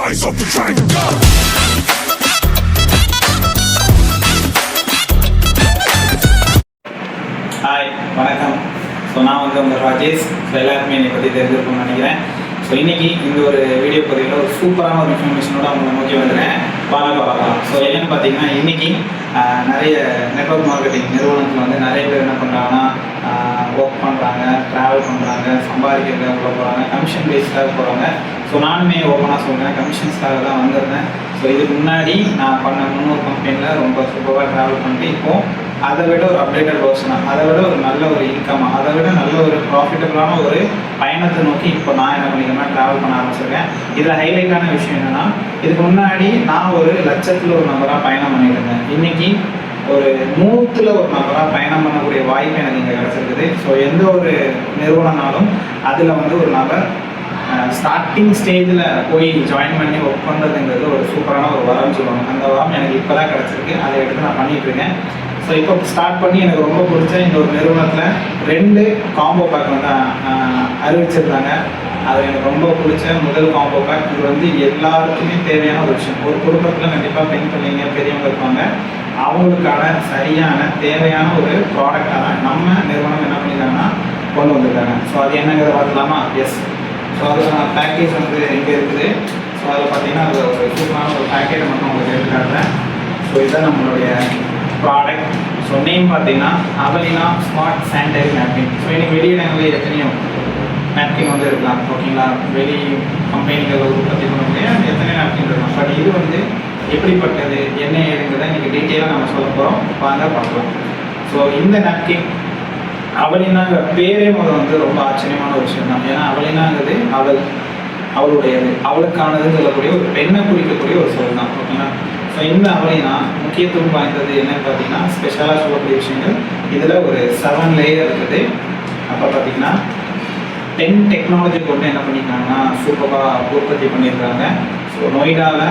rise of the dragon. Hi வணக்கம். So நான் உங்கள் ராஜேஷ். ஸோ எல்லாருமே என்னை பற்றி தெரிஞ்சிருக்கும்னு நினைக்கிறேன். ஸோ இன்றைக்கி இந்த ஒரு வீடியோ பதிவில் ஒரு சூப்பரான ஒரு இன்ஃபர்மேஷனோட அவங்களை நோக்கி வந்துடுறேன். வாங்க பார்க்கலாம். ஸோ என்னென்னு பார்த்தீங்கன்னா இன்றைக்கி நிறைய நெட்வொர்க் மார்க்கெட்டிங் நிறுவனத்தில் வந்து நிறைய பேர் என்ன பண்ணுறாங்கன்னா ஒர்க் பண்ணுறாங்க, ட்ராவல் பண்ணுறாங்க, சம்பாதிக்கிறதுக்காக கூட போகிறாங்க, கமிஷன் பேஸ்டாக போகிறாங்க. ஸோ நானுமே ஓப்பனாக சொல்கிறேன், கமிஷன்ஸ்க்காக தான் வந்திருந்தேன். ஸோ இதுக்கு முன்னாடி நான் பண்ண 300 கம்பெனியில் ரொம்ப சூப்பராக ட்ராவல் பண்ணிட்டு இப்போது அதை விட ஒரு அப்டேட்டட் வெர்ஷனாக, அதை விட ஒரு நல்ல ஒரு இன்கமாக, அதை விட நல்ல ஒரு ப்ராஃபிட்டபுளான ஒரு பயணத்தை நோக்கி இப்போ நான் என்ன பண்ணிக்கிறேன்னா ட்ராவல் பண்ண ஆரம்பிச்சிருக்கேன். இதில் ஹைலைட்டான விஷயம் என்னென்னா, இதுக்கு முன்னாடி நான் ஒரு லட்சத்தில் ஒரு நபராக பயணம் பண்ணிட்டு இருந்தேன். இன்றைக்கி ஒரு 100ல் ஒரு நபராக பயணம் பண்ணக்கூடிய வாய்ப்பு எனக்கு இங்கே கிடச்சிருக்குது. ஸோ எந்த ஒரு நிறுவனம்னாலும் அதில் வந்து ஒரு நபர் ஸ்டார்டிங் ஸ்டேஜில் போய் ஜாயின் பண்ணி ஒர்க் பண்ணுறதுங்கிறது ஒரு சூப்பரான ஒரு வரம்னு சொல்லுவாங்க. அந்த வரம் எனக்கு இப்போ தான் கிடச்சிருக்கு. அதை எடுத்து நான் பண்ணிகிட்ருக்கேன். ஸோ இப்போ ஸ்டார்ட் பண்ணி எனக்கு ரொம்ப பிடிச்ச இந்த ஒரு நிறுவனத்தில் 2 காம்போ பேக் வந்து அறிவிச்சிருந்தாங்க. அது எனக்கு ரொம்ப பிடிச்ச முதல் காம்போ பேக். இது வந்து எல்லாருக்குமே தேவையான ஒரு விஷயம். ஒரு குடும்பத்தில் கண்டிப்பாக பெண் பிள்ளைங்க பெரியவங்க இருப்பாங்க, அவங்களுக்கான சரியான தேவையான ஒரு ப்ராடக்டாக தான் நம்ம நிறுவனம் என்ன பண்ணியிருக்காங்கன்னா கொண்டு வந்திருக்காங்க. ஸோ அது என்னங்கிறத பார்க்கலாமா? எஸ். ஸோ அதுக்கான பேக்கேஜ் வந்து எங்கே இருக்குது. ஸோ அதில் பார்த்தீங்கன்னா அது ஒரு சூப்பரான ஒரு பேக்கேஜை மட்டும் உங்களுக்கு எடுத்துக்காட்டுறேன். ஸோ இதுதான் நம்மளுடைய ப்ராடக்ட். ஸோ நேம் பார்த்தீங்கன்னா அவலினா ஸ்மார்ட் சானிடரி நாப்கின். ஸோ இன்னைக்கு வெளியிடங்களில் எத்தனையோ நாப்கின் வந்து இருக்கலாம், ஓகேங்களா? வெளி கம்பெனிகள் உற்பத்தி பண்ணக்கூடிய எத்தனையோ நாப்கின் இருக்கலாம். பட் இது வந்து எப்படிப்பட்டது, என்ன ஏதுங்கிறத இன்றைக்கி டீட்டெயிலாக நம்ம சொல்ல போகிறோம். வாங்க பார்க்கலாம். ஸோ இந்த நாப்கின் அவலினாங்கிற பேரே வந்து ரொம்ப ஆச்சரியமான ஒரு விஷயம் தான். ஏன்னா அவலினாங்கிறது அவளுடையது, அவளுக்கானதுன்னு சொல்லக்கூடிய ஒரு பெண்ணை குறிக்கக்கூடிய ஒரு சொல் தான், ஓகேங்களா? ஸோ இந்த அவலினா முக்கியத்துவம் வாய்ந்தது என்னன்னு பார்த்தீங்கன்னா, ஸ்பெஷலாக சொல்லக்கூடிய விஷயங்கள் இதில் ஒரு 7 லேயர் இருக்குது. அப்போ பார்த்தீங்கன்னா 10 டெக்னாலஜி கொண்டு என்ன பண்ணியிருக்காங்கன்னா சூப்பராக உற்பத்தி பண்ணியிருக்காங்க. ஸோ நொய்டாவில்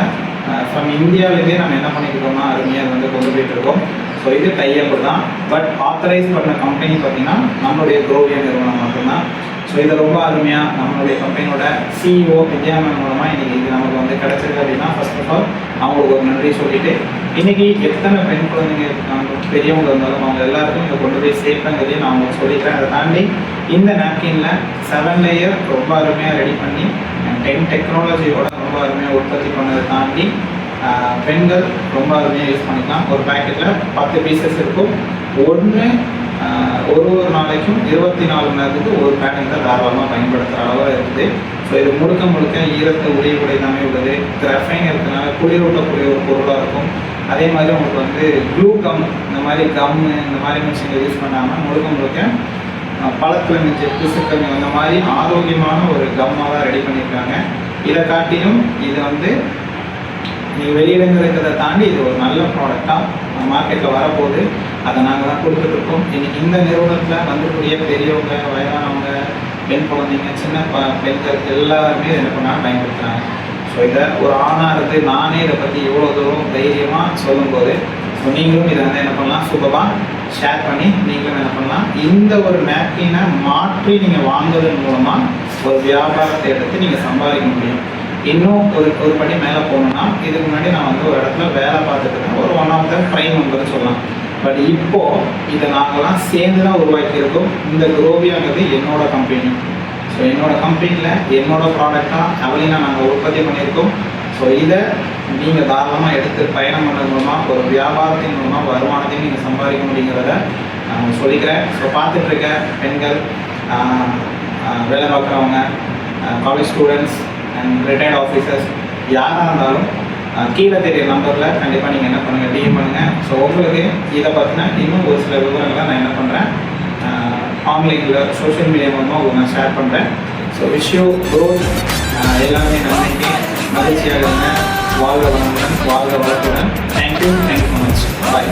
ஃப்ரம் இந்தியாவிலேருந்தே நம்ம என்ன பண்ணியிருக்கோம்னா அருமையாக வந்து கொண்டு போயிட்டு இருக்கோம். ஸோ இது டைப் தான். பட் ஆத்தரைஸ் பண்ண கம்பெனி பார்த்தீங்கன்னா நம்மளுடைய குரோவியா நிறுவனம் மட்டும்தான். ஸோ இதை ரொம்ப அருமையாக நம்மளுடைய கம்பெனியோட CEO வித்யாமன் மூலமாக இன்றைக்கி இது நமக்கு வந்து கிடச்சிருக்கு. அப்படின்னா ஃபர்ஸ்ட் ஆஃப் ஆல் அவங்களுக்கு ஒரு நன்றி சொல்லிவிட்டு, இன்றைக்கி எத்தனை பெண் குழந்தைங்க இருக்காங்க, பெரியவங்க இருந்தாலும் அவங்க எல்லாருக்கும் இதை கொண்டு போய் சேர்ப்பங்கிறதையும் நான் உங்களுக்கு சொல்லிட்டேன். அதை தாண்டி இந்த நாப்கினில் 7 லேயர் ரொம்ப அருமையாக ரெடி பண்ணி 10 டெக்னாலஜியோட ரொம்ப அருமையாக உற்பத்தி பண்ணதை தாண்டி பெண்கள் ரொம்ப அருமையாக யூஸ் பண்ணிக்கலாம். ஒரு பேக்கெட்டில் 10 பீசஸ் இருக்கும். ஒரு நாளைக்கும் 24 மணி நேரத்துக்கு ஒரு பேக்கெட் தான் தாராளமாக பயன்படுத்துகிற அளவாக இருக்குது. ஸோ இது முழுக்க ஈரத்தை உடைய எல்லாமே உள்ளது. கிராஃபைன் இருக்கிறதுனால குளிரூட்டக்கூடிய ஒரு பொருளாக இருக்கும். அதே மாதிரி உங்களுக்கு வந்து க்ளூ கம், இந்த மாதிரி கம்மு, இந்த மாதிரி மிஷினை யூஸ் பண்ணாமல் முழுக்க பழத்தில் மிஞ்ச பிசுக்கள் இந்த மாதிரி ஆரோக்கியமான ஒரு கம்மாக தான் ரெடி பண்ணியிருக்காங்க. இதை காட்டிலும் இது வந்து நீங்கள் வெளியிடங்கள் இருக்கிறத தாண்டி இது ஒரு நல்ல ப்ராடக்டாக மார்க்கெட்டில் வரப்போகுது. அதை நாங்கள் தான் கொடுத்துட்ருக்கோம். இன்றைக்கி இந்த நிறுவனத்தில் வந்துக்கூடிய பெரியவங்க, வயதானவங்க, பெண் குழந்தைங்க, சின்ன பெண்கள் எல்லாருமே என்ன பண்ணாலும் பயன்படுத்துகிறாங்க. ஸோ இதை ஒரு ஆணாக இருந்து நானே இதை பற்றி எவ்வளோ தூரம் தைரியமாக சொல்லும்போது, ஸோ நீங்களும் இதை வந்து என்ன பண்ணலாம், சூப்பராக ஷேர் பண்ணி நீங்களும் என்ன பண்ணலாம், இந்த ஒரு நாப்கினை மாற்றி நீங்கள் வாங்குவதன் மூலமாக ஒரு வியாபாரத்தை எடுத்து நீங்கள் சம்பாதிக்க முடியும். இன்னும் ஒரு படி மேலே போகணுன்னா, இதுக்கு முன்னாடி நான் வந்து ஒரு இடத்துல வேலை பார்த்துட்டு இருக்கேன், ஒரு 1 ஆஃப் த ப்ரைம் மெம்பர்னு சொல்லலாம். பட் இப்போது இதை நாங்கள்லாம் சேர்ந்து தான் உருவாக்கியிருக்கோம். இந்த குரோவியாங்கிறது என்னோட கம்பெனி. ஸோ என்னோட கம்பெனியில் என்னோட ப்ராடக்டாக அவலினா நாங்கள் உற்பத்தி பண்ணியிருக்கோம். ஸோ இதை நீங்கள் தாராளமாக எடுத்து பயணம் பண்ணுறது மூலமாக ஒரு வியாபாரத்தின் மூலமாக வருமானத்தையும் நீங்கள் சம்பாதிக்க முடியுங்கிறத நான் சொல்லிக்கிறேன். ஸோ பார்த்துட்ருக்க பெண்கள், வேலை பார்க்குறவங்க, college students and retired officers யாராக இருந்தாலும் கீழே தெரிய நம்பரில் கண்டிப்பாக நீங்கள் என்ன பண்ணுங்கள், டிஎம் பண்ணுங்கள். ஸோ உங்களுக்கு இதை பற்றின இன்னும் ஒரு சில விவரங்களை நான் என்ன பண்ணுறேன், ஆன்லைனில் சோஷியல் மீடியா மூலமாக உங்களுக்கு நான் ஷேர் பண்ணுறேன். So wish you growth. எல்லாமே நன்மைக்கு மகிழ்ச்சியாக இருங்க. வாழ்க வளமுடன், வாழ்க வளத்துடன். Thank you so much. பாய்.